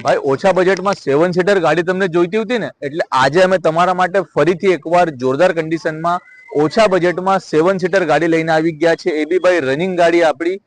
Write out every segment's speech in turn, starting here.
ભાઈ ઓછા બજેટમાં 7 સીટર ગાડી તમને જોઈતી હતી ને, એટલે આજે અમે તમારા માટે ફરીથી એકવાર જોરદાર કન્ડિશનમાં ઓછા બજેટમાં 7 સીટર ગાડી લઈને આવી ગયા છે. એ બી ભાઈ રનિંગ ગાડી આપણી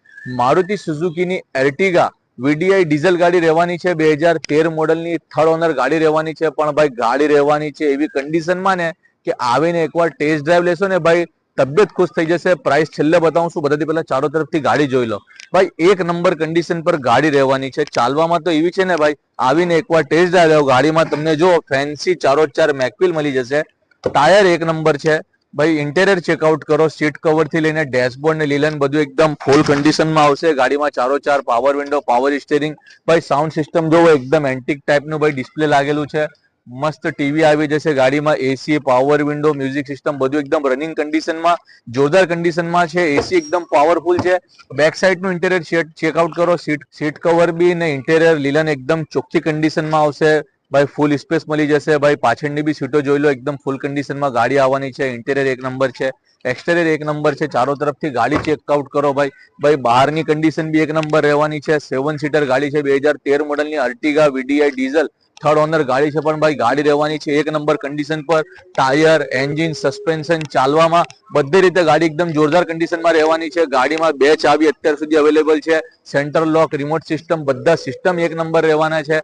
મારુતિ સુઝુકીની એર્ટિગા વીડીઆઈ ડીઝલ ગાડી રહેવાની છે. 2013 મોડલની થર્ડ ઓનર ગાડી રહેવાની છે. પણ ભાઈ ગાડી રહેવાની છે એવી કન્ડિશનમાં ને કે આવીને એકવાર ટેસ્ટ ડ્રાઈવ લેશો ને ભાઈ તબિયત ખુશ થઈ જશે. પ્રાઇસ છેલ્લે બતાવું છું, બધાથી પહેલા ચારો તરફથી ગાડી જોઈ લો. ભાઈ એક નંબર કન્ડિશન પર ગાડી રહેવાની છે. ચાલવામાં તો એવી છે ને ભાઈ, આવીને એકવાર ટેસ્ટ ડ્રાઈવ લેવો. ગાડીમાં તમને જો ફેન્સી ચારો ચાર મેકવિલ મળી જશે. ટાયર એક નંબર છે ભાઈ. ઇન્ટેરિયર ચેકઆઉટ કરો, સીટ કવર થી લઈને ડેશબોર્ડ ને લીલન બધું એકદમ ફૂલ કન્ડિશનમાં આવશે. ગાડીમાં ચારો ચાર પાવર વિન્ડો, પાવર સ્ટીયરિંગ, ભાઈ સાઉન્ડ સિસ્ટમ જોવો એકદમ એન્ટિક ટાઈપનું ભાઈ ડિસ્પ્લે લાગેલું છે. મસ્ત ટીવી આવી જશે ગાડીમાં, એસી, પાવર વિન્ડો, મ્યુઝિક સિસ્ટમ બધું એકદમ રનિંગ કન્ડિશનમાં, જોરદાર કન્ડિશનમાં છે. એસી એકદમ પાવરફુલ છે. બેક સાઈડ નું ઇન્ટેરિયર ચેકઆઉટ કરો, સીટ કવર બી ને ઇન્ટેરિયર લીલન એકદમ ચોખ્ખી કન્ડિશનમાં આવશે. ભાઈ ફૂલ સ્પેસ મળી જશે. ભાઈ પાછળની બી સીટો જોઈ લો, એકદમ ફૂલ કન્ડિશનમાં ગાડી આવવાની છે. ઇન્ટેરિયર એક નંબર છે, એક્સટેરિયર એક નંબર છે. ચારો તરફથી ગાડી ચેકઆઉટ કરો ભાઈ. ભાઈ બહારની કન્ડિશન બી એક નંબર રહેવાની છે. 7 સીટર ગાડી છે. 2013 મોડલની Ertiga VDI diesel third honour ગાડી છે. પણ ભાઈ ગાડી રહેવાની છે એક નંબર કન્ડિશન પર. ટાયર, એન્જિન, સસ્પેન્શન, ચાલવામાં બધી રીતે ગાડી એકદમ જોરદાર કન્ડિશનમાં રહેવાની છે. ગાડીમાં 2 ચાવી અત્યાર સુધી અવેલેબલ છે. સેન્ટર લોક, રિમોટ સિસ્ટમ, બધા સિસ્ટમ એક નંબર રહેવાના છે.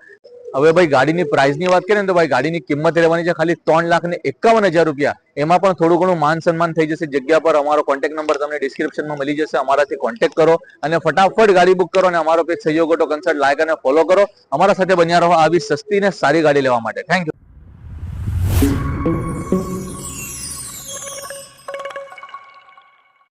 હવે ભાઈ ગાડીની પ્રાઇસની વાત કરીએ ને તો ભાઈ ગાડીની કિંમત રહેવાની છે ખાલી 3,51,000 રૂપિયા. એમાં પણ થોડું ઘણું માન સન્માન થઈ જશે. જગ્યા પર અમારો કોન્ટેક્ટ નંબર તમને ડિસ્ક્રિપ્શનમાં મળી જશે. અમારાથી કોન્ટેક્ટ કરો અને ફટાફટ ગાડી બુક કરો. અને અમારો પેજ સહયોગ ઓટો કન્સલ્ટ લાઈક અને ફોલો કરો. અમારા સાથે બન્યા રહો આવી સસ્તી ને સારી ગાડી લેવા માટે. Thank you.